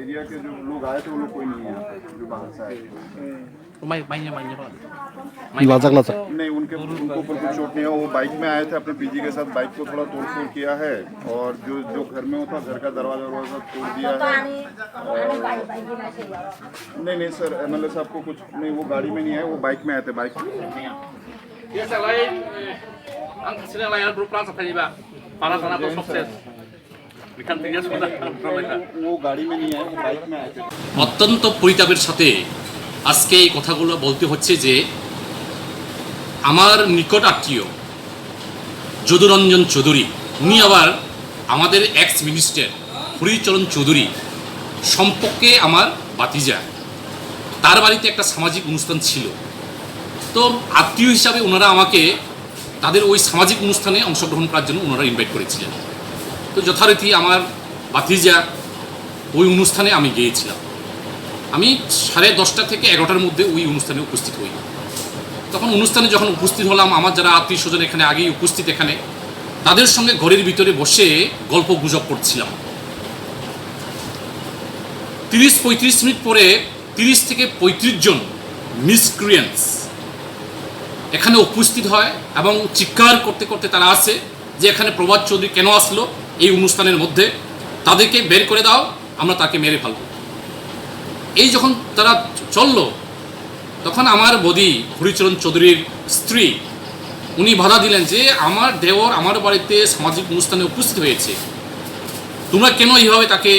एरिया के जो लोग आए थे वो लोग कोई नहीं है यहाँ पे, जो बाहर से आए थे। नहीं उनको ऊपर कुछ चोट नहीं है। वो बाइक में आए थे अपने पीजी के साथ, बाइक को थोड़ा तोड़ किया है और जो घर में होता घर का दरवाजा तोड़ दिया है। नहीं सर एमएलए साहब को कुछ नहीं, वो गाड़ी में नहीं आए, वो बाइक में आए थे। बाइक वो गाड़ी में नहीं आए, वो बाइक में आए थे। অত্যন্ত পরিতাপের সাথে আজকে এই কথাগুলো বলতে হচ্ছে যে আমার নিকট আত্মীয় যদুরঞ্জন চৌধুরী, উনি আবার আমাদের এক্স মিনিস্টার হরিচরণ চৌধুরী সম্পর্কে আমার ভাতিজা, তার বাড়িতে একটা সামাজিক অনুষ্ঠান ছিল। তো আত্মীয় হিসাবে ওনারা আমাকে তাদের ওই সামাজিক অনুষ্ঠানে অংশগ্রহণ করার জন্য ওনারা ইনভাইট করেছিলেন। তো যথারীতি আমার ভাতিজা ওই অনুষ্ঠানে আমি গিয়েছিলাম। আমি 10:30 থেকে 11টার মধ্যে ওই অনুষ্ঠানে উপস্থিত হই। তখন অনুষ্ঠানে যখন উপস্থিত হলাম, আমার যারা আত্মীয় স্বজন এখানে আগেই উপস্থিত, এখানে তাদের সঙ্গে ঘরের ভিতরে বসে গল্প গুজব করছিলাম। 30-35 মিনিট পরে 30 থেকে 35 জন মিসক্রিয়েন্টস এখানে উপস্থিত হয় এবং চিৎকার করতে করতে তারা আসে যে এখানে প্রভাত চৌধুরী কেন আসলো এই অনুষ্ঠানের মধ্যে, তাদেরকে বের করে দাও, আমরা তাকে মেরে ফেলব। এই যখন তারা চললো, তখন আমার বদি হরিচরণ চৌধুরীর স্ত্রী উনি বাধা দিলেন যে আমার দেওর আমার বাড়িতে সামাজিক অনুষ্ঠানে উপস্থিত হয়েছে, তোমরা কেন এইভাবে তাকে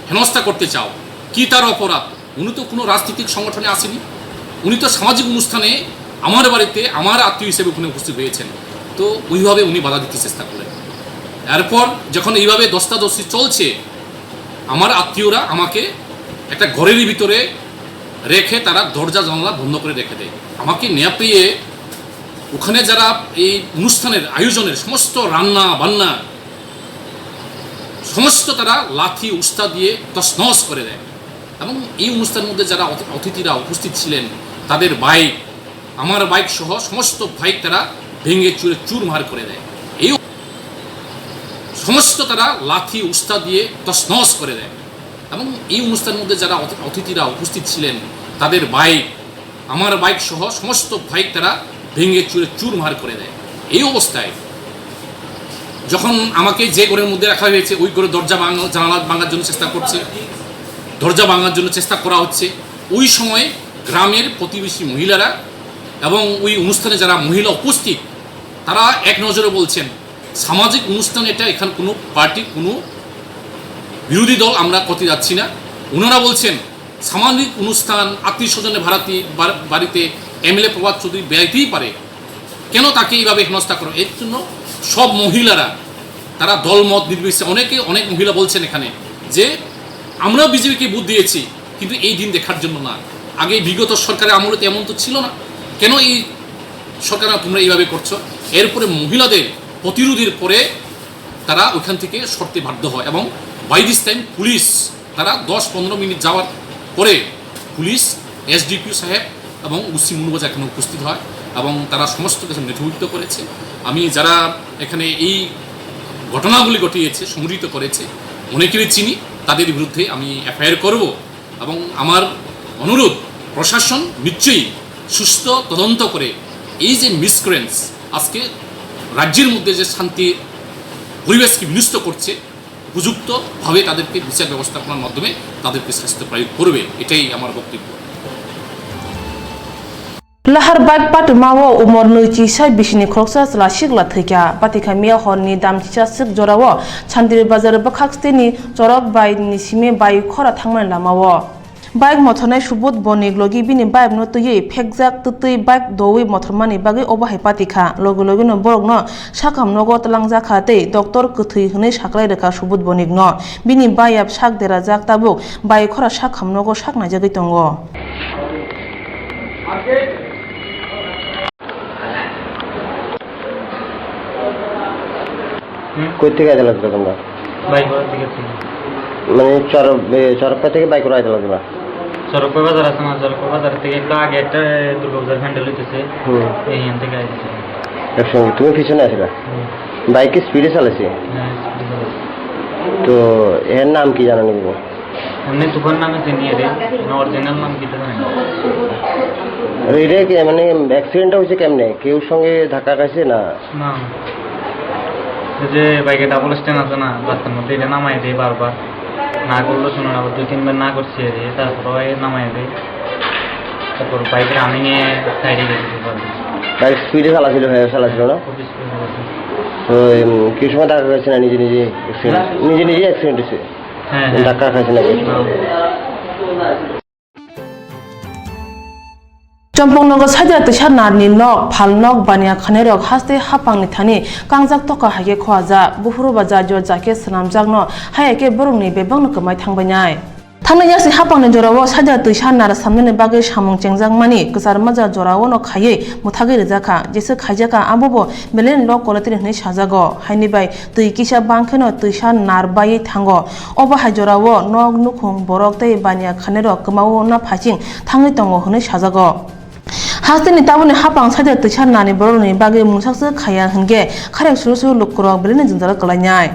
হেনস্থা করতে চাও, কি তার অপরাধ? উনি তো কোনো রাজনৈতিক সংগঠনে আসেনি, উনি তো সামাজিক অনুষ্ঠানে আমার বাড়িতে আমার আত্মীয় হিসেবে ওখানে উপস্থিত হয়েছেন। তো ওইভাবে উনি বাধা দিতে চেষ্টা করেন। এরপর যখন এইভাবে দস্তাদস্তি চলছে, আমার আত্মীয়রা আমাকে একটা ঘরের ভিতরে রেখে তারা দরজা জানলা বন্ধ করে রেখে দেয়। আমাকে নেয়া পেয়ে ওখানে যারা এই অনুষ্ঠানের আয়োজনের সমস্ত রান্না বান্না সমস্ত তারা লাঠি উস্তা দিয়ে তছনছ করে দেয়। এবং এই অনুষ্ঠানের মধ্যে যারা অতিথিরা উপস্থিত ছিলেন তাদের বাইক, আমার বাইক সহ সমস্ত বাইক তারা ভেঙে চুরে চুরমার করে দেয়। এই সমস্ত তারা লাঠি উস্তা দিয়ে তছনছ করে দেয়। এবং এই অনুষ্ঠানের মধ্যে যারা অতিথিরা উপস্থিত ছিলেন তাদের বাইক, আমার বাইক সহ সমস্ত বাইক তারা ভেঙে চুরে চুরমার করে দেয়। এই অবস্থায় যখন আমাকে যে ঘরের মধ্যে রাখা হয়েছে ওই ঘরে দরজা জানালা ভাঙার জন্য চেষ্টা করছে, দরজা ভাঙার জন্য চেষ্টা করা হচ্ছে, ওই সময় গ্রামের প্রতিবেশী মহিলারা এবং ওই অনুষ্ঠানে যারা মহিলা উপস্থিত তারা এক নজরে বলছেন সামাজিক অনুষ্ঠান এটা, এখানে কোনো পার্টি কোনো বিরোধী দল আমরা করতে যাচ্ছি না। ওনারা বলছেন সামাজিক অনুষ্ঠান, আত্মীয় স্বজনের বাড়িতে এমএলএ প্রভাত চৌধুরী বেড়াইতেই পারে, কেন তাকে এইভাবে হেনস্থা করো? এর জন্য সব মহিলারা তারা দলমত নির্বিশেষে অনেক মহিলা বলছেন এখানে যে আমরা বিজেপিকে ভোট দিয়েছি কিন্তু এই দিন দেখার জন্য না, আগে বিগত সরকারের আমলে এমন তো ছিল না, কেন এই সরকার তোমরা এইভাবে করছো? এরপরে মহিলাদের প্রতিরোধের পরে তারা ওইখান থেকে সরতে বাধ্য হয় এবং বাই দিস টাইম পুলিশ তারা 10-15 মিনিট যাওয়ার পরে পুলিশ এসডিপিও সাহেব এবং উসি মুনবাজা এখানে উপস্থিত হয় এবং তারা সমস্ত কিছু নেতৃত্ব করেছে। আমি যারা এখানে এই ঘটনাগুলি ঘটিয়েছে সংগঠিত করেছে অনেকেরই চিনি, তাদের বিরুদ্ধে আমি এফআইআর করব এবং আমার অনুরোধ প্রশাসন নিশ্চয়ই সুস্থ তদন্ত করে এই যে মিসক্রেন্স আজকে রাজ্যের মধ্যে যে শান্তির পরিবেশকে বিনষ্ট করছে উপযুক্তভাবে তাদেরকে বিচার ব্যবস্থাপনার মাধ্যমে তাদেরকে শাস্তি প্রয়োগ করবে, এটাই আমার বক্তব্য। লাহার বাইক পাট মাও উমর নৈচি সাই বিশিনি খরকসা চলা শিগলা থৈকা পাতিখা মিয়া হরনি দামচিसा सिक जराव छान्दिर बाजार बखाक्सतेनि चरक बाइनि सिमे बाइ खरा थांनाय लामाव बाइक मथरनाय सुबुत बनिक लगी बिनि बाइक न तुयै फेकजाक तुतै बाइक दवै मथरमानि बागै अबाहाय पातिखा लगे लगे न बरक न साखाम नग तलांजाखातै डक्टर कथै हनै साख्लाय रेखा सुबुत बनिक न बिनि बाइयाब साक देरा जाक ताबु बाइक खरा साखाम नग साकनाय जागै दङ। কই থেকে আইতে লাগতো তোমরা? বাইক থেকে মানে চরপা থেকে বাইক করে আইতে লাগতো? চরপা বাজার আছে না, চরপা বাজার থেকে একটু আগে একটা দুর্গাপূজার প্যান্ডেল হইতেছে, এইখান থেকে আইতেছে। একসঙ্গে তুমি পিছনে আসলা? বাইকে স্পিডে চালাইছি? তো এর নাম কি জানো নিব? এমনি তুফান নামে চিনি, রে অরিজিনাল নাম কি জানেন? রে কি মানে অ্যাক্সিডেন্টটা হয়েছে কেমনে? কেউ সঙ্গে ধাক্কা খাইছে না? না, যে বাইকে ডাবল স্ট্যান্ড আছে না রাস্তার মধ্যে, এটা নামাই দেয় বারবার, না করলো শোনো না, 2-3 বার না করছি তারপর নামাই দেয়, তারপর বাইকের আমি নিয়ে সাইডে গেছি। বাইক স্পিডে চালাছিল না? তো কি সময় ধাক্কা খাইছে না নিজে নিজে অ্যাক্সিডেন্ট হয়েছে? ধাক্কা খাইছে নাকি? Champongnogo sajra tisha narni nok phalnok bania khanerok haste hapangni thani kangjak toka hage khwaja bufuru baja jor jake sanamjakno hayake borongni bebangno kamai thangbainai Thangnaya si hapangni jorawo sajra tisha nar samneni bage samung chengjangmani ksar maja jorawo no khaye muthagi rijaka jese khaijaka abobo belen lok kolatri hne sajago haini bai tui kisa bangkheno tisha nar bai thango oba hajorawo nok nukhung borok tei bania khanerok kmawo na phaching thangni tongo hne sajago Hasteni tabuni hapang sajra tisha nani boroni bage musakse khaya hingge kharek suru lukrok belene jinjara kalanyai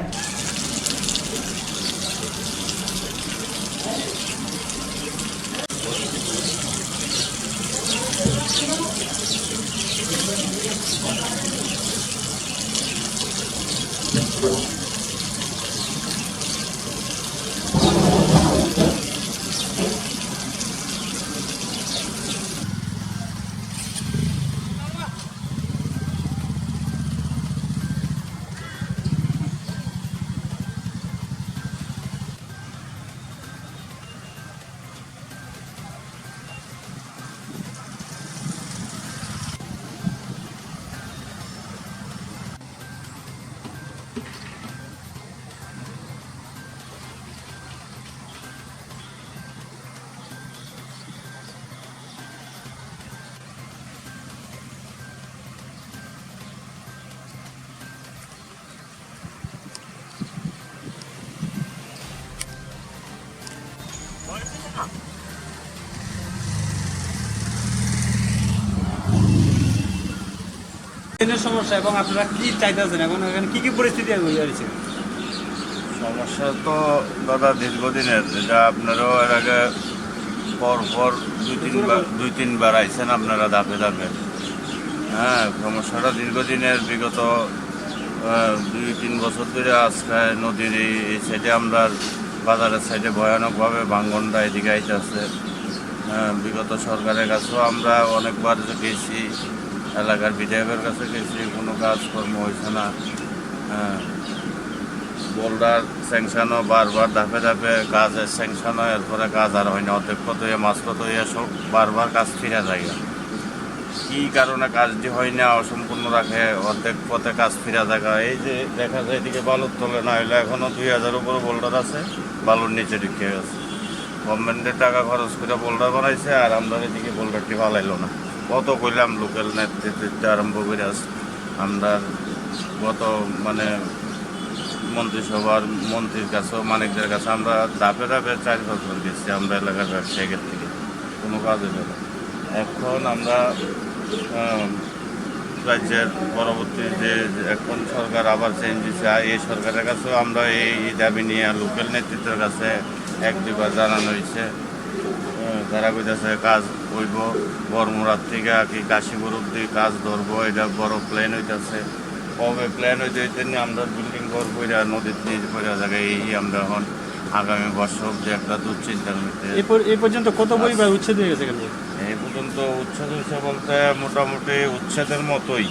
সমস্যা এবং আপনারা কি চাইতেছেন এখন এখানে কি কি পরিস্থিতি হয়েছে সমস্যা তো দাদা দীর্ঘদিনের যেটা আপনারাও এর আগে পর দুই তিনবার আইছেন আপনারা ধাপে ধাপে হ্যাঁ সমস্যাটা দীর্ঘদিনের বিগত 2-3 বছর ধরে আজকে নদীর এই সাইডে আমরা বাজারের সাইডে ভয়ানকভাবে ভাঙ্গনটা এদিকে আইতেছে বিগত সরকারের কাছেও আমরা অনেকবার গেছি এলাকার বিধায়কের কাছে গেছি কোনো কাজকর্ম হয়েছে না বোল্ডার স্যাংশনও বারবার ধাপে ধাপে কাজের স্যাংশনও এরপরে কাজ আর হয় না অধ্যক্ষ তো মাঝপথ হইয়া সব বারবার কাজ ফিরে যায় কী কারণে কাজটি হয় না অসম্পূর্ণ রাখে অর্ধেক পথে কাজ ফিরে থাকা এই যে দেখা যায় এদিকে বালুর তোলে না হইলে এখনও 2000 উপরে বোল্ডার আছে বালুর নিচে ঢুকে গেছে গভর্নমেন্টের টাকা খরচ করে বোল্ডার বানাইছে আর আমরা এদিকে বোল্ডারটি ভালাইলো না কত কইলাম লোকাল নেতৃত্ব আরম্ভ করে আস আমরা গত মানে মন্ত্রিসভার মন্ত্রীর কাছেও মানিকদের কাছে আমরা ধাপে ধাপে 4 বছর গেছি আমরা এলাকার ব্যবসায়ীদের থেকে কোনো কাজ হইল না এখন আমরা রাজ্যের পরবর্তী যে এখন সরকার আবার চেঞ্জ দিচ্ছে এই সরকারের কাছেও আমরা এই দাবি নিয়ে লোকাল নেতৃত্বের কাছে 1-2 জানানো হয়েছে তারা কইতেছে কাজ হইব বরমুরার থেকে কি কাশীপুর অব্দি কাজ ধরবো এটা বড় প্ল্যান হইতেছে কবে প্ল্যান হইতে নিয়ে আমরা বিল্ডিং করবো এটা নদীর নিজ পড়া জায়গায় এই আমরা এখন আগামী বছর অব্দি একটা দুশ্চিন্তার মধ্যে এই পর্যন্ত কত পরিবার উচ্ছেদ হয়ে গেছে এই পর্যন্ত উচ্ছেদ হয়েছে বলতে মোটামুটি উচ্ছেদের মতোই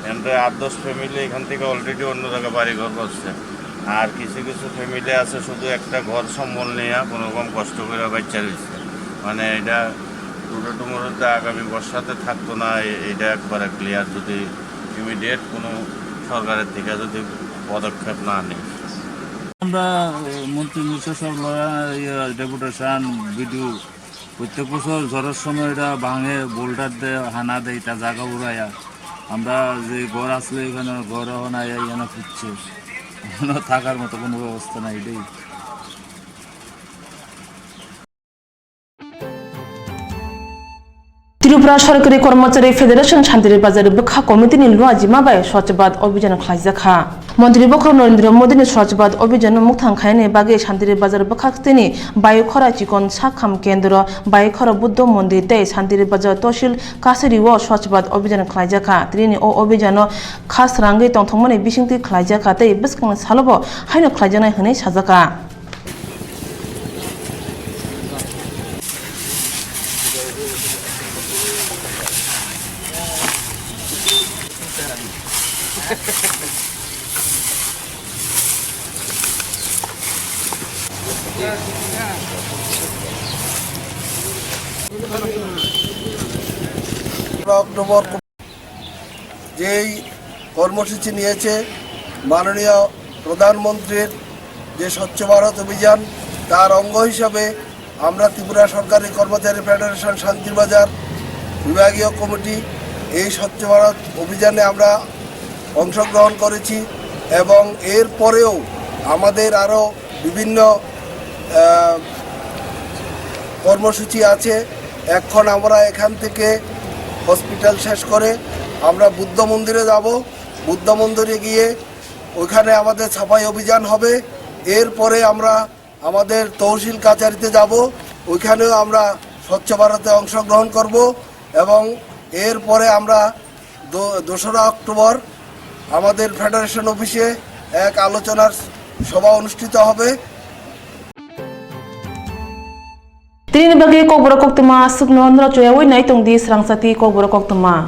এমনি 8-10 ফ্যামিলি এখান থেকে অলরেডি অন্য জায়গায় বাড়িঘর করছে আর কিছু কিছু ফ্যামিলি আছে শুধু একটা ঘর সম্বল নিয়ে কোনো রকম কষ্ট করে বাচ্চা রয়েছে মানে এটা টুমোরোতে আগামী বর্ষাতে থাকতো না এটা একবারে ক্লিয়ার যদি ইমিডিয়েট কোনো সরকারের থেকে যদি পদক্ষেপ না নেই আমরা মন্ত্রী মিশ্র সব ডেপুটেশন ভিডিও প্রত্যেক বছর ঝড়ের সময় এটা ভাঙে বোল্ডার দেয় হানা দেয় তা জায়গা উড়াইয়া আমরা যে ঘর আসলে এখানে ঘর নাই এখানে ফুটছে থাকার মতো কোনো ব্যবস্থা নাই এটাই ত্রিপুরা সরকারি কর্মচারী ফেডারেশন শান্তির বাজারে বখা কমিটিনি লুয়াজিমাবাই স্বচ্ছবাদ অভিযান খাইজাখা মন্ত্রী বখর নরেন্দ্র মোদীনি স্বচ্ছবাদ অভিযান মুখথাং খাইনে বাগে শান্তির বাজার বখাকতেনি বায়ুখরা চিকন সাখাম কেন্দ্র বায়ুখরা বুদ্ধ মন্দির তৈ শান্তির বাজার তহসিল কাছারি ও স্বচ্ছবাদ অভিযান খাইজাখা তিনি ও অভিযান খাস রাঙ্গৈ তংথংমনি বিসিংতি খাইজাখা তৈ বসকাং সালব হাইনো খাইজানাय হनै সাজাকা অক্টোবর যেই কর্মসূচি নিয়েছে মাননীয় প্রধানমন্ত্রীর যে স্বচ্ছ ভারত অভিযান, তার অঙ্গ হিসাবে আমরা ত্রিপুরা সরকারি কর্মচারী ফেডারেশন শান্তিবাজার বিভাগীয় কমিটি এই স্বচ্ছ ভারত অভিযানে আমরা অংশগ্রহণ করেছি এবং এর পরেও আমাদের আরও বিভিন্ন কর্মসূচি আছে। এখন আমরা এখান থেকে হসপিটাল শেষ করে আমরা বুদ্ধ মন্দিরে যাব। বুদ্ধ মন্দিরে গিয়ে ওইখানে আমাদের ছাপাই অভিযান হবে। এরপরে আমরা আমাদের তহসিল কাছারিতে যাব, ওইখানেও আমরা স্বচ্ছ ভারতে অংশগ্রহণ করব এবং এরপরে আমরা 2রা অক্টোবর আমাদের ফেডারেশন অফিসে এক আলোচনার সভা অনুষ্ঠিত হবে। Tini bagi kok borok kok tuma suk no ndra choya wei nai tong di srang sati kok borok kok tuma